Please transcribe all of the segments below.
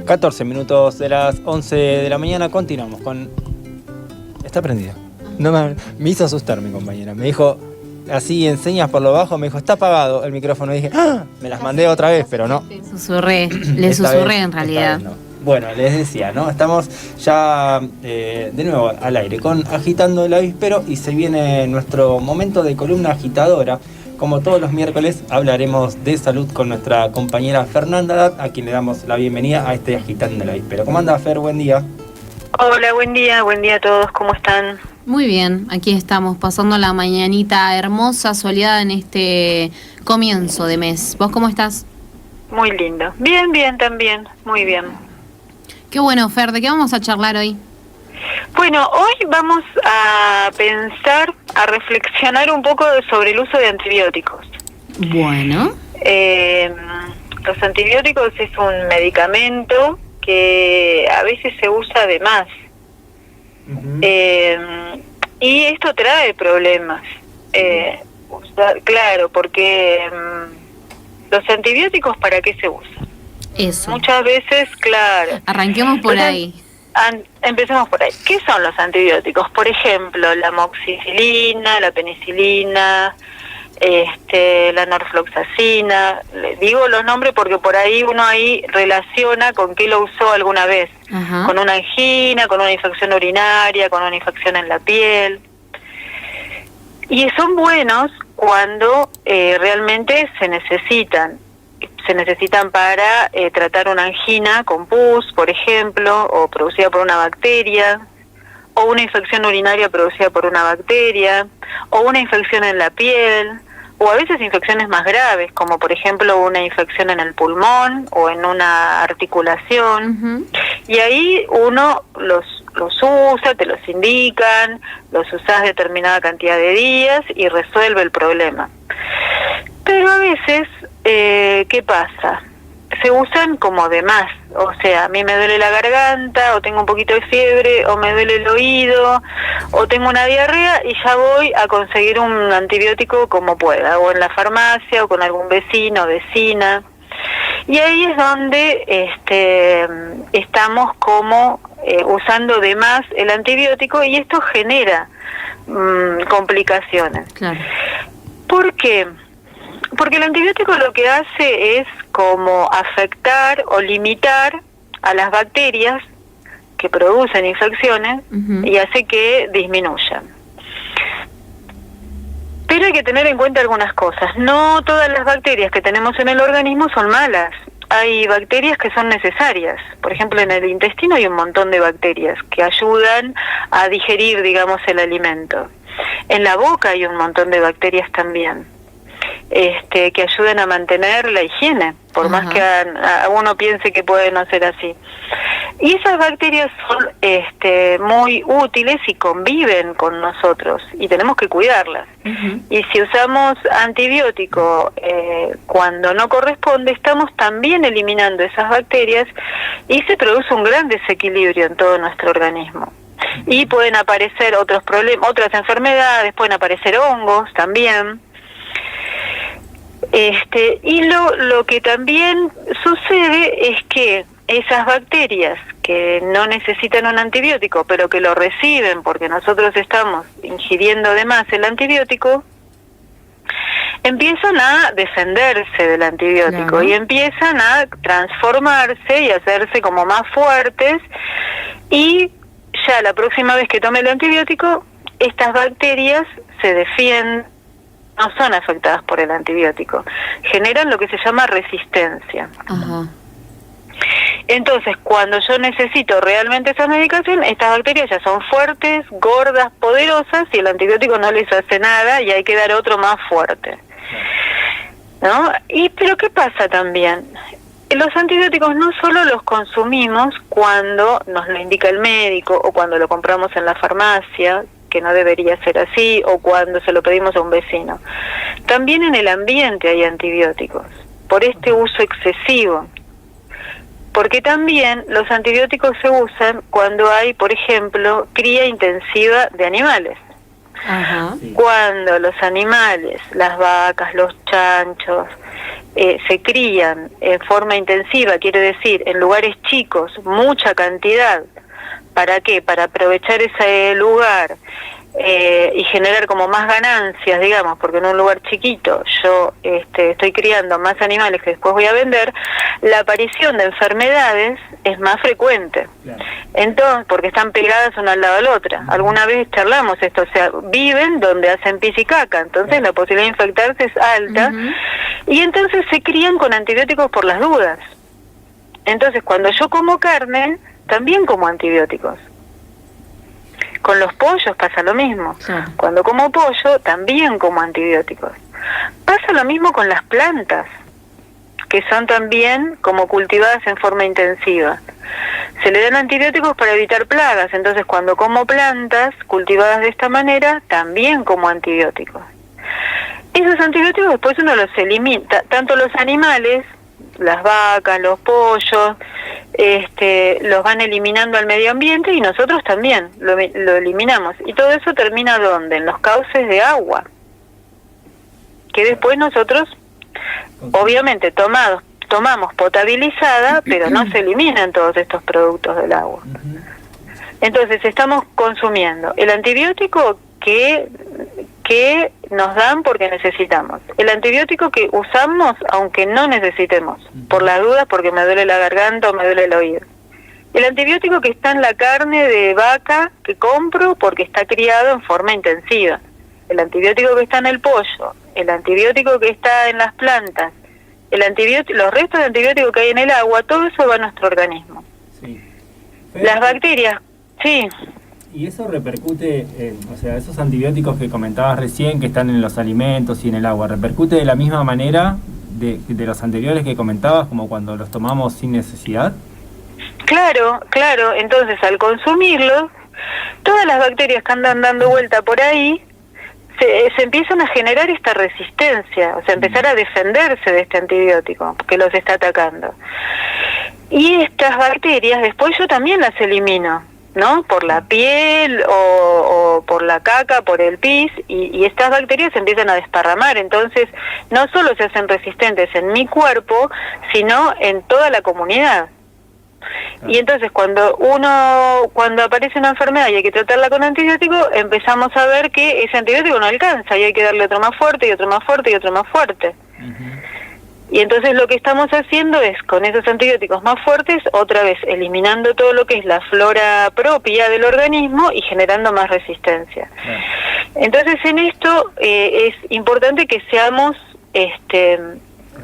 14 minutos de las 11 de la mañana, continuamos con... Está prendida. No me hizo asustar mi compañera. Me dijo, así en señas por lo bajo, me dijo, está apagado el micrófono. Y dije, ¡ah! Me las mandé otra vez, pero no. Le susurré en realidad. No. Bueno, les decía, ¿no? Estamos ya de nuevo al aire con Agitando el Avispero y se viene nuestro momento de columna agitadora. Como todos los miércoles hablaremos de salud con nuestra compañera Fernanda Dat, a quien le damos la bienvenida a este Agitando el Avispero. ¿Cómo anda, Fer? Buen día. Hola, buen día a todos, ¿cómo están? Muy bien, aquí estamos pasando la mañanita hermosa, soleada en este comienzo de mes. ¿Vos cómo estás? Muy lindo. Bien, también, muy bien. Qué bueno, Fer, ¿de qué vamos a charlar hoy? Bueno, hoy vamos a pensar, a reflexionar un poco sobre el uso de antibióticos. Bueno. Los antibióticos es un medicamento que a veces se usa de más. Y esto trae problemas. Claro, porque los antibióticos, ¿para qué se usan? Eso. Muchas veces, claro. Arranquemos por ahí. Empecemos por ahí. ¿Qué son los antibióticos? Por ejemplo, la amoxicilina, la penicilina, la norfloxacina. Le digo los nombres porque por ahí uno relaciona con qué lo usó alguna vez. Ajá. Con una angina, con una infección urinaria, con una infección en la piel. Y son buenos cuando realmente se necesitan. Se necesitan para tratar una angina con pus, por ejemplo, o producida por una bacteria, o una infección urinaria producida por una bacteria, o una infección en la piel, o a veces infecciones más graves, como por ejemplo una infección en el pulmón o en una articulación. Uh-huh. Y ahí uno los usa, te los indican, los usás determinada cantidad de días y resuelve el problema. Pero a veces, ¿qué pasa? Se usan como de más, o sea, a mí me duele la garganta, o tengo un poquito de fiebre, o me duele el oído, o tengo una diarrea, y ya voy a conseguir un antibiótico como pueda, o en la farmacia, o con algún vecino o vecina. Y ahí es donde estamos como usando de más el antibiótico, y esto genera complicaciones. Claro. ¿Por qué? Porque el antibiótico lo que hace es como afectar o limitar a las bacterias que producen infecciones. Uh-huh. Y hace que disminuyan. Pero hay que tener en cuenta algunas cosas. No todas las bacterias que tenemos en el organismo son malas. Hay bacterias que son necesarias. Por ejemplo, en el intestino hay un montón de bacterias que ayudan a digerir, digamos, el alimento. En la boca hay un montón de bacterias también. Que ayuden a mantener la higiene, por más que uno piense que puede no ser así. Y esas bacterias son muy útiles y conviven con nosotros, y tenemos que cuidarlas. Uh-huh. Y si usamos antibiótico cuando no corresponde, estamos también eliminando esas bacterias, y se produce un gran desequilibrio en todo nuestro organismo. Y pueden aparecer otros problemas, otras enfermedades, pueden aparecer hongos también. Y lo que también sucede es que esas bacterias que no necesitan un antibiótico, pero que lo reciben porque nosotros estamos ingiriendo de más el antibiótico, empiezan a defenderse del antibiótico. Claro. Y empiezan a transformarse y hacerse como más fuertes, y ya la próxima vez que tome el antibiótico, estas bacterias se defienden. No son afectadas por el antibiótico, generan lo que se llama resistencia. Ajá. Entonces, cuando yo necesito realmente esa medicación, estas bacterias ya son fuertes, gordas, poderosas, y el antibiótico no les hace nada, y hay que dar otro más fuerte, ¿no? Pero ¿qué pasa también? Los antibióticos no solo los consumimos cuando nos lo indica el médico, o cuando lo compramos en la farmacia, que no debería ser así, o cuando se lo pedimos a un vecino. También en el ambiente hay antibióticos, por este uso excesivo. Porque también los antibióticos se usan cuando hay, por ejemplo, cría intensiva de animales. Ajá. Cuando los animales, las vacas, los chanchos, se crían en forma intensiva, quiere decir, en lugares chicos, mucha cantidad, ¿para qué? Para aprovechar ese lugar y generar como más ganancias, digamos, porque en un lugar chiquito yo estoy criando más animales que después voy a vender, la aparición de enfermedades es más frecuente. Claro. Entonces, porque están pegadas una al lado de la otra. Alguna vez charlamos esto, o sea, viven donde hacen pis y caca, entonces la posibilidad de infectarse es alta, y entonces se crían con antibióticos por las dudas. Entonces, cuando yo como carne, también como antibióticos. Con los pollos pasa lo mismo. Sí. Cuando como pollo, también como antibióticos. Pasa lo mismo con las plantas, que son también como cultivadas en forma intensiva. Se le dan antibióticos para evitar plagas, entonces cuando como plantas cultivadas de esta manera, también como antibióticos. Esos antibióticos después uno los elimina, tanto los animales, las vacas, los pollos, los van eliminando al medio ambiente y nosotros también lo eliminamos. Y todo eso termina ¿dónde? En los cauces de agua, que después nosotros, obviamente, tomamos potabilizada, pero no se eliminan todos estos productos del agua. Entonces estamos consumiendo el antibiótico que nos dan porque necesitamos, el antibiótico que usamos aunque no necesitemos, por las dudas, porque me duele la garganta o me duele el oído, el antibiótico que está en la carne de vaca que compro porque está criado en forma intensiva, el antibiótico que está en el pollo, el antibiótico que está en las plantas, los restos de antibiótico que hay en el agua, todo eso va a nuestro organismo. Sí. Las bacterias, sí. Y eso repercute, o sea, esos antibióticos que comentabas recién, que están en los alimentos y en el agua, ¿repercute de la misma manera de los anteriores que comentabas, como cuando los tomamos sin necesidad? Claro, entonces al consumirlos, todas las bacterias que andan dando vuelta por ahí, se empiezan a generar esta resistencia, o sea, empezar a defenderse de este antibiótico que los está atacando. Y estas bacterias después yo también las elimino, ¿no? Por la piel o por la caca, por el pis, y estas bacterias se empiezan a desparramar, entonces no solo se hacen resistentes en mi cuerpo, sino en toda la comunidad. Y entonces cuando aparece una enfermedad y hay que tratarla con antibiótico, empezamos a ver que ese antibiótico no alcanza y hay que darle otro más fuerte y otro más fuerte y otro más fuerte. Y entonces lo que estamos haciendo es, con esos antibióticos más fuertes, otra vez eliminando todo lo que es la flora propia del organismo y generando más resistencia. Entonces en esto es importante que seamos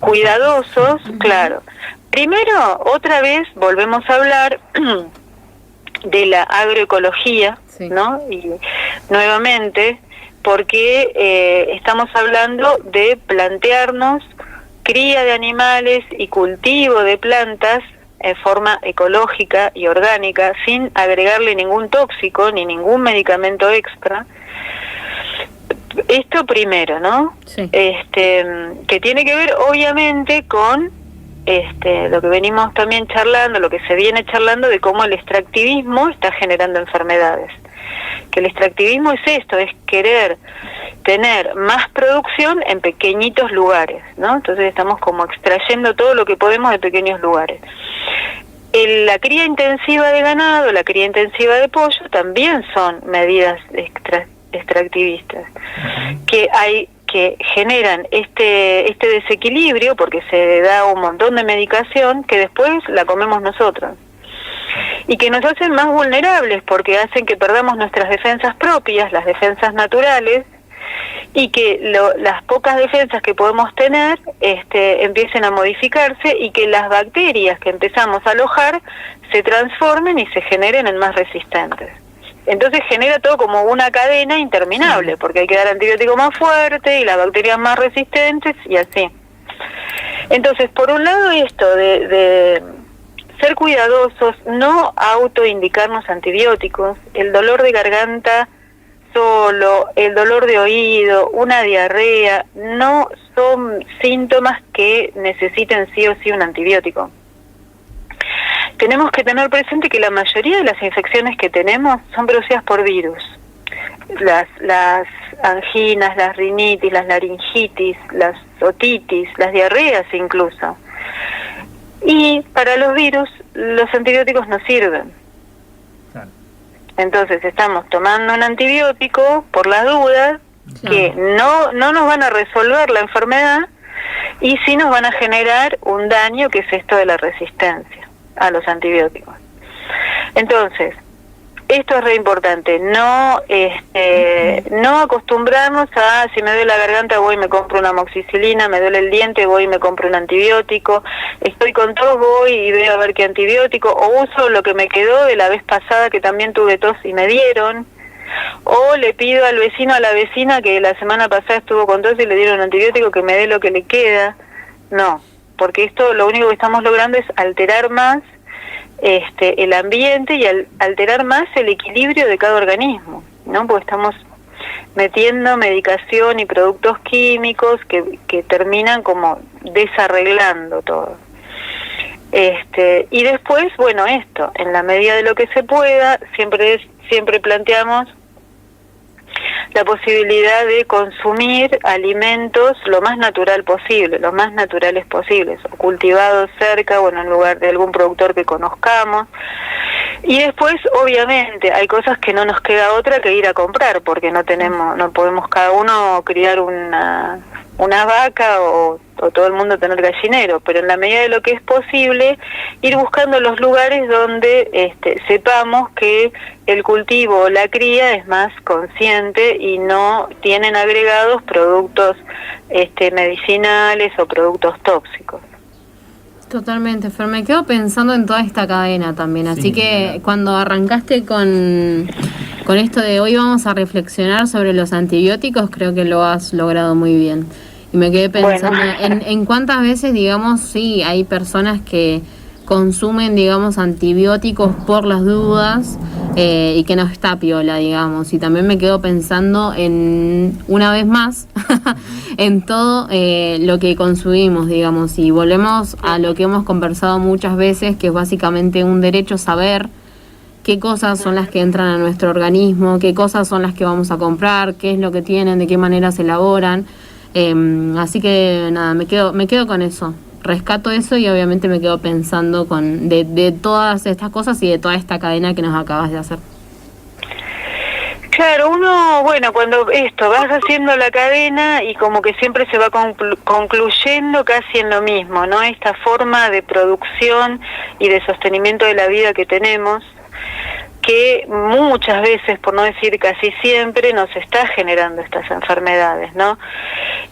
cuidadosos, claro. Primero, otra vez volvemos a hablar de la agroecología, sí, ¿no? Y nuevamente, porque estamos hablando de plantearnos cría de animales y cultivo de plantas en forma ecológica y orgánica, sin agregarle ningún tóxico ni ningún medicamento extra. Esto primero, ¿no? Sí. Que tiene que ver obviamente con lo que venimos también charlando, lo que se viene charlando de cómo el extractivismo está generando enfermedades. Que el extractivismo es esto, es querer tener más producción en pequeñitos lugares, ¿no? Entonces estamos como extrayendo todo lo que podemos de pequeños lugares. La cría intensiva de ganado, la cría intensiva de pollo también son medidas extractivistas que generan este desequilibrio, porque se da un montón de medicación que después la comemos nosotros y que nos hacen más vulnerables porque hacen que perdamos nuestras defensas propias, las defensas naturales, y que las pocas defensas que podemos tener empiecen a modificarse y que las bacterias que empezamos a alojar se transformen y se generen en más resistentes. Entonces genera todo como una cadena interminable, porque hay que dar antibiótico más fuerte y las bacterias más resistentes y así. Entonces, por un lado esto de ser cuidadosos, no autoindicarnos antibióticos, el dolor de garganta solo, el dolor de oído, una diarrea, no son síntomas que necesiten sí o sí un antibiótico. Tenemos que tener presente que la mayoría de las infecciones que tenemos son producidas por virus. las anginas, las rinitis, las laringitis, las otitis, las diarreas incluso. Y para los virus los antibióticos no sirven. Claro. Entonces estamos tomando un antibiótico por las dudas, que no nos van a resolver la enfermedad y sí nos van a generar un daño, que es esto de la resistencia a los antibióticos. Entonces, esto es re importante, no acostumbrarnos a, si me duele la garganta voy y me compro una amoxicilina, me duele el diente voy y me compro un antibiótico, estoy con tos voy y veo a ver qué antibiótico, o uso lo que me quedó de la vez pasada que también tuve tos y me dieron, o le pido al vecino, a la vecina que la semana pasada estuvo con tos y le dieron un antibiótico, que me dé lo que le queda. No, porque esto lo único que estamos logrando es alterar más el ambiente y alterar más el equilibrio de cada organismo, ¿no? Porque estamos metiendo medicación y productos químicos que terminan como desarreglando todo. Y después, bueno, esto, en la medida de lo que se pueda, siempre planteamos la posibilidad de consumir alimentos lo más natural posible, lo más naturales posibles, o cultivados cerca, bueno, en lugar de algún productor que conozcamos. Y después, obviamente, hay cosas que no nos queda otra que ir a comprar, porque no podemos cada uno criar una vaca o todo el mundo tener gallinero, pero en la medida de lo que es posible, ir buscando los lugares donde sepamos que el cultivo o la cría es más consciente y no tienen agregados productos medicinales o productos tóxicos. Totalmente, Fer, me quedo pensando en toda esta cadena también, así Sí, que claro. cuando arrancaste con esto de hoy vamos a reflexionar sobre los antibióticos, creo que lo has logrado muy bien. Y me quedé pensando en cuántas veces, digamos, sí, hay personas que consumen, digamos, antibióticos por las dudas y que no está piola, digamos. Y también me quedo pensando en, una vez más, en todo lo que consumimos, digamos. Y volvemos a lo que hemos conversado muchas veces, que es básicamente un derecho a saber qué cosas son las que entran a nuestro organismo, qué cosas son las que vamos a comprar, qué es lo que tienen, de qué manera se elaboran. Así que nada, me quedo con eso, rescato eso y obviamente me quedo pensando de todas estas cosas y de toda esta cadena que nos acabas de hacer. Claro, uno, bueno, cuando vas haciendo la cadena y como que siempre se va concluyendo casi en lo mismo, ¿no? Esta forma de producción y de sostenimiento de la vida que tenemos, que muchas veces, por no decir casi siempre, nos está generando estas enfermedades, ¿no?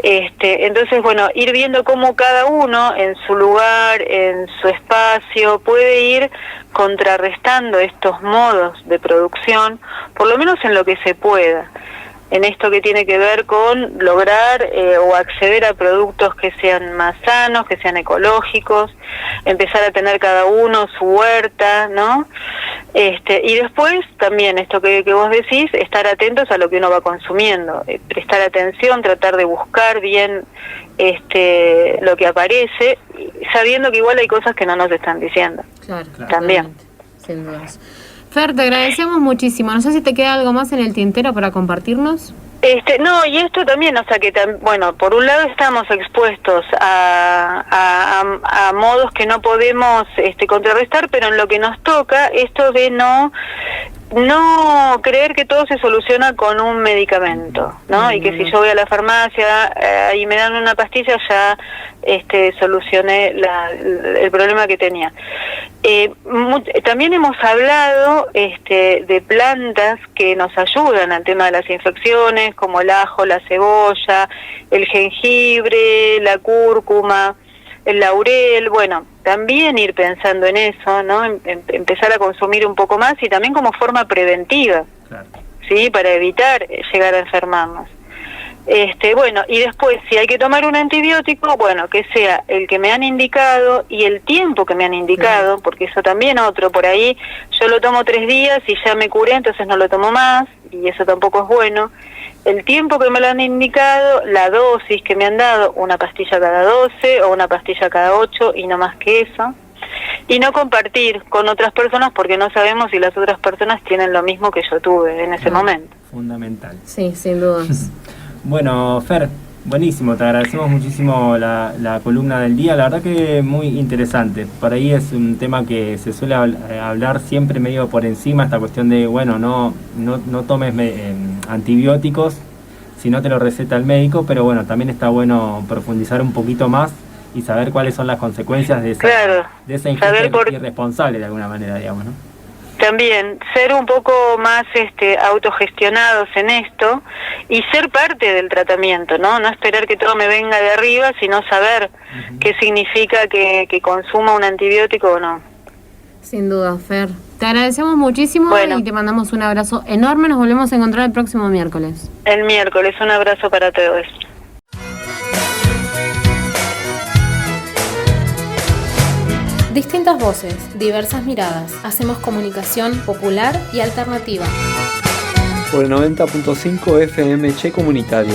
Entonces, bueno, ir viendo cómo cada uno en su lugar, en su espacio, puede ir contrarrestando estos modos de producción, por lo menos en lo que se pueda, en esto que tiene que ver con lograr o acceder a productos que sean más sanos, que sean ecológicos, empezar a tener cada uno su huerta, ¿no? Y después también esto que vos decís, estar atentos a lo que uno va consumiendo, prestar atención, tratar de buscar bien lo que aparece, sabiendo que igual hay cosas que no nos están diciendo. Claro, también. Sin dudas. Fer, te agradecemos muchísimo. No sé si te queda algo más en el tintero para compartirnos. No, y esto también, o sea que, bueno, por un lado estamos expuestos a modos que no podemos contrarrestar, pero en lo que nos toca, esto de no creer que todo se soluciona con un medicamento, ¿no? Y que si yo voy a la farmacia y me dan una pastilla ya solucioné el problema que tenía. También hemos hablado de plantas que nos ayudan al tema de las infecciones, como el ajo, la cebolla, el jengibre, la cúrcuma, el laurel. Bueno, también ir pensando en eso, ¿no? Empezar a consumir un poco más y también como forma preventiva, Claro. ¿sí? Para evitar llegar a enfermarnos. Bueno, y después, si hay que tomar un antibiótico, bueno, que sea el que me han indicado y el tiempo que me han indicado, porque eso también otro, por ahí yo lo tomo 3 días y ya me curé, entonces no lo tomo más, y eso tampoco es bueno. El tiempo que me lo han indicado, la dosis que me han dado, una pastilla cada 12 o una pastilla cada 8 y no más que eso. Y no compartir con otras personas porque no sabemos si las otras personas tienen lo mismo que yo tuve en ese momento. Fundamental. Sí, sin dudas. Bueno, Fer, buenísimo, te agradecemos muchísimo la columna del día, la verdad que muy interesante. Por ahí es un tema que se suele hablar siempre medio por encima, esta cuestión de, bueno, no tomes antibióticos si no te lo receta el médico, pero bueno, también está bueno profundizar un poquito más y saber cuáles son las consecuencias de esa ingesta irresponsable de alguna manera, digamos, ¿no? También ser un poco más autogestionados en esto y ser parte del tratamiento, ¿no? No esperar que todo me venga de arriba, sino saber qué significa que consuma un antibiótico o no. Sin duda, Fer. Te agradecemos muchísimo y te mandamos un abrazo enorme. Nos volvemos a encontrar el próximo miércoles. El miércoles, un abrazo para todos. Distintas voces, diversas miradas. Hacemos comunicación popular y alternativa. Por el 90.5 FM Che Comunitario.